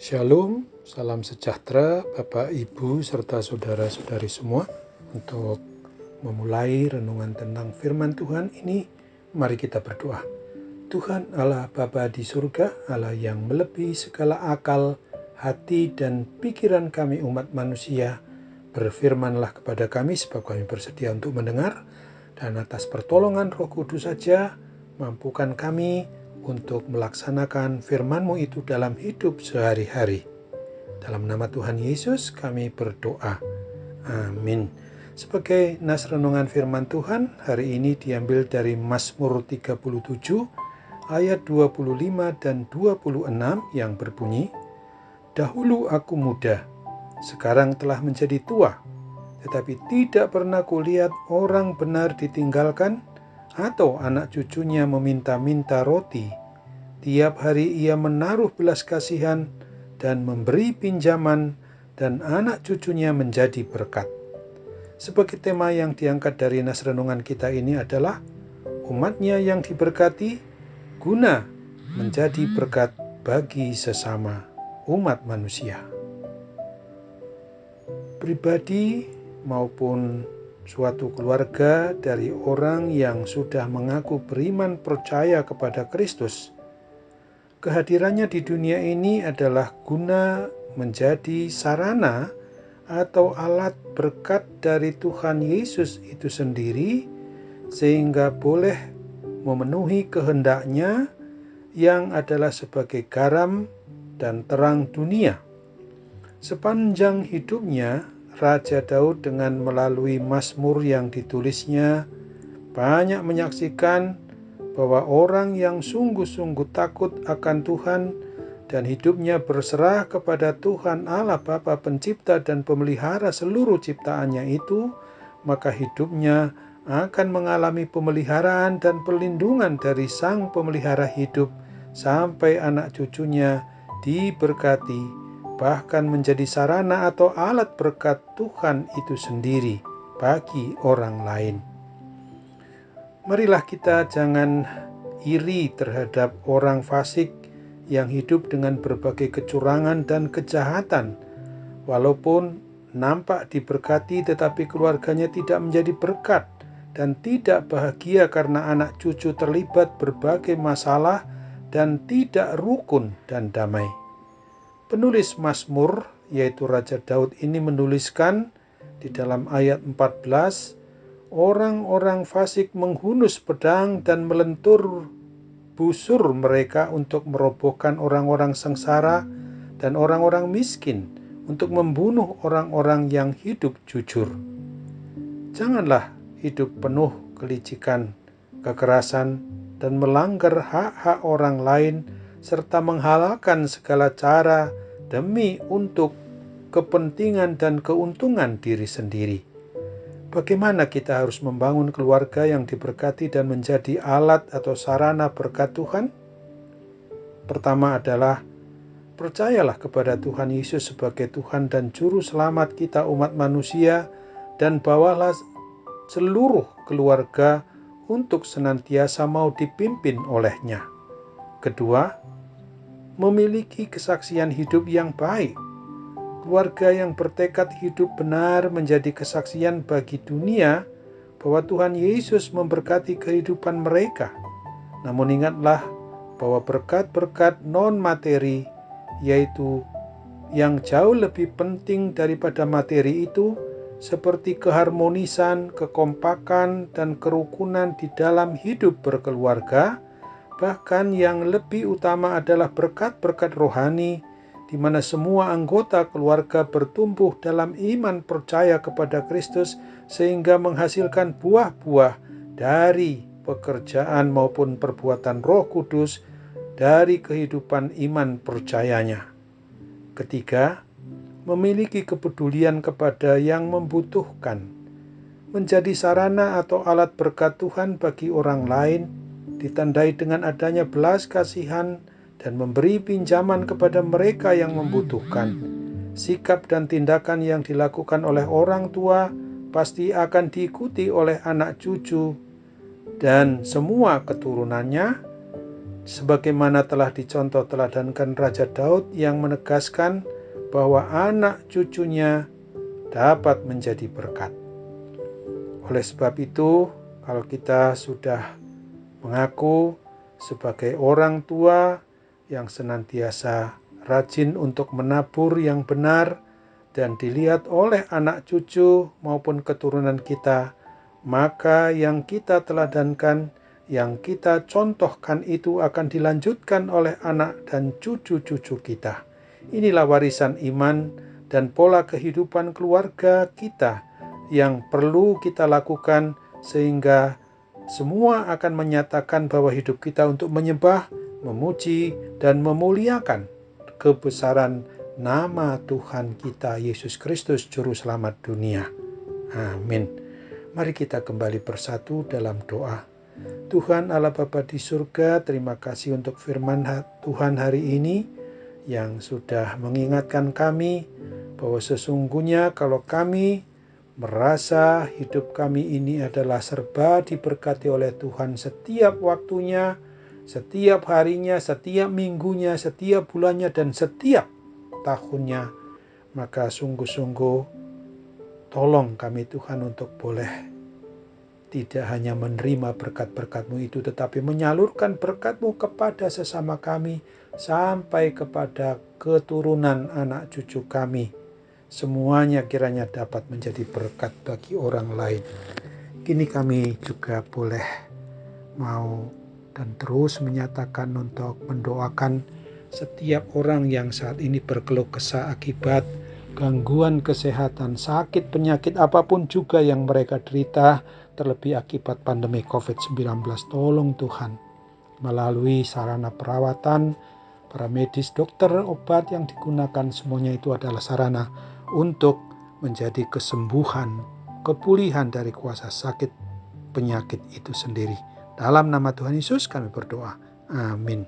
Shalom, salam sejahtera Bapak, Ibu, serta saudara-saudari semua. Untuk memulai renungan tentang firman Tuhan ini, mari kita berdoa. Tuhan Allah Bapa di surga, Allah yang melebihi segala akal, hati, dan pikiran kami umat manusia, berfirmanlah kepada kami sebab kami bersedia untuk mendengar, dan atas pertolongan Roh Kudus saja, mampukan kami untuk melaksanakan firman-Mu itu dalam hidup sehari-hari. Dalam nama Tuhan Yesus kami berdoa. Amin. Sebagai nas renungan firman Tuhan, hari ini diambil dari Mazmur 37 ayat 25 dan 26 yang berbunyi, "Dahulu aku muda, sekarang telah menjadi tua, tetapi tidak pernah kulihat orang benar ditinggalkan, atau anak cucunya meminta-minta roti. Tiap hari ia menaruh belas kasihan dan memberi pinjaman, dan anak cucunya menjadi berkat." Sebagai tema yang diangkat dari nas renungan kita ini adalah umatnya yang diberkati guna menjadi berkat bagi sesama umat manusia. Pribadi maupun suatu keluarga dari orang yang sudah mengaku beriman percaya kepada Kristus, kehadirannya di dunia ini adalah guna menjadi sarana atau alat berkat dari Tuhan Yesus itu sendiri, sehingga boleh memenuhi kehendaknya yang adalah sebagai garam dan terang dunia. Sepanjang hidupnya, Raja Daud dengan melalui Mazmur yang ditulisnya banyak menyaksikan bahwa orang yang sungguh-sungguh takut akan Tuhan dan hidupnya berserah kepada Tuhan Allah Bapa Pencipta dan Pemelihara seluruh ciptaannya itu, maka hidupnya akan mengalami pemeliharaan dan perlindungan dari Sang Pemelihara hidup sampai anak cucunya diberkati, bahkan menjadi sarana atau alat berkat Tuhan itu sendiri bagi orang lain. Marilah kita jangan iri terhadap orang fasik yang hidup dengan berbagai kecurangan dan kejahatan. Walaupun nampak diberkati, tetapi keluarganya tidak menjadi berkat dan tidak bahagia karena anak cucu terlibat berbagai masalah dan tidak rukun dan damai. Penulis Mazmur, yaitu Raja Daud ini menuliskan di dalam ayat 14, orang-orang fasik menghunus pedang dan melentur busur mereka untuk merobohkan orang-orang sengsara dan orang-orang miskin, untuk membunuh orang-orang yang hidup jujur. Janganlah hidup penuh kelicikan, kekerasan, dan melanggar hak-hak orang lain, serta menghalalkan segala cara demi untuk kepentingan dan keuntungan diri sendiri. Bagaimana kita harus membangun keluarga yang diberkati dan menjadi alat atau sarana berkat Tuhan? Pertama adalah percayalah kepada Tuhan Yesus sebagai Tuhan dan Juru Selamat kita umat manusia, dan bawalah seluruh keluarga untuk senantiasa mau dipimpin oleh-Nya. Kedua, memiliki kesaksian hidup yang baik. Keluarga yang bertekad hidup benar menjadi kesaksian bagi dunia bahwa Tuhan Yesus memberkati kehidupan mereka. Namun ingatlah bahwa berkat-berkat non-materi, yaitu yang jauh lebih penting daripada materi itu, seperti keharmonisan, kekompakan, dan kerukunan di dalam hidup berkeluarga, bahkan yang lebih utama adalah berkat-berkat rohani, di mana semua anggota keluarga bertumbuh dalam iman percaya kepada Kristus, sehingga menghasilkan buah-buah dari pekerjaan maupun perbuatan Roh Kudus dari kehidupan iman percayanya. Ketiga, memiliki kepedulian kepada yang membutuhkan, menjadi sarana atau alat berkat Tuhan bagi orang lain, ditandai dengan adanya belas kasihan dan memberi pinjaman kepada mereka yang membutuhkan. Sikap dan tindakan yang dilakukan oleh orang tua pasti akan diikuti oleh anak cucu dan semua keturunannya, sebagaimana telah dicontoh teladankan Raja Daud yang menegaskan bahwa anak cucunya dapat menjadi berkat. Oleh sebab itu, kalau kita sudah mengaku sebagai orang tua yang senantiasa rajin untuk menabur yang benar dan dilihat oleh anak cucu maupun keturunan kita, maka yang kita teladankan, yang kita contohkan itu akan dilanjutkan oleh anak dan cucu-cucu kita. Inilah warisan iman dan pola kehidupan keluarga kita yang perlu kita lakukan sehingga semua akan menyatakan bahwa hidup kita untuk menyembah, memuji, dan memuliakan kebesaran nama Tuhan kita Yesus Kristus Juru Selamat dunia. Amin. Mari kita kembali bersatu dalam doa. Tuhan Allah Bapa di surga, terima kasih untuk firman Tuhan hari ini yang sudah mengingatkan kami bahwa sesungguhnya kalau kami merasa hidup kami ini adalah serba diberkati oleh Tuhan setiap waktunya, setiap harinya, setiap minggunya, setiap bulannya, dan setiap tahunnya, maka sungguh-sungguh tolong kami Tuhan untuk boleh tidak hanya menerima berkat-berkat-Mu itu, tetapi menyalurkan berkat-Mu kepada sesama kami, sampai kepada keturunan anak cucu kami. Semuanya kiranya dapat menjadi berkat bagi orang lain. Kini kami juga boleh mau dan terus menyatakan untuk mendoakan setiap orang yang saat ini berkeluh kesah akibat gangguan kesehatan, sakit, penyakit apapun juga yang mereka derita, terlebih akibat pandemi COVID-19. Tolong Tuhan, melalui sarana perawatan, para medis, dokter, obat yang digunakan, semuanya itu adalah sarana untuk menjadi kesembuhan, kepulihan dari kuasa sakit penyakit itu sendiri. Dalam nama Tuhan Yesus kami berdoa. Amin.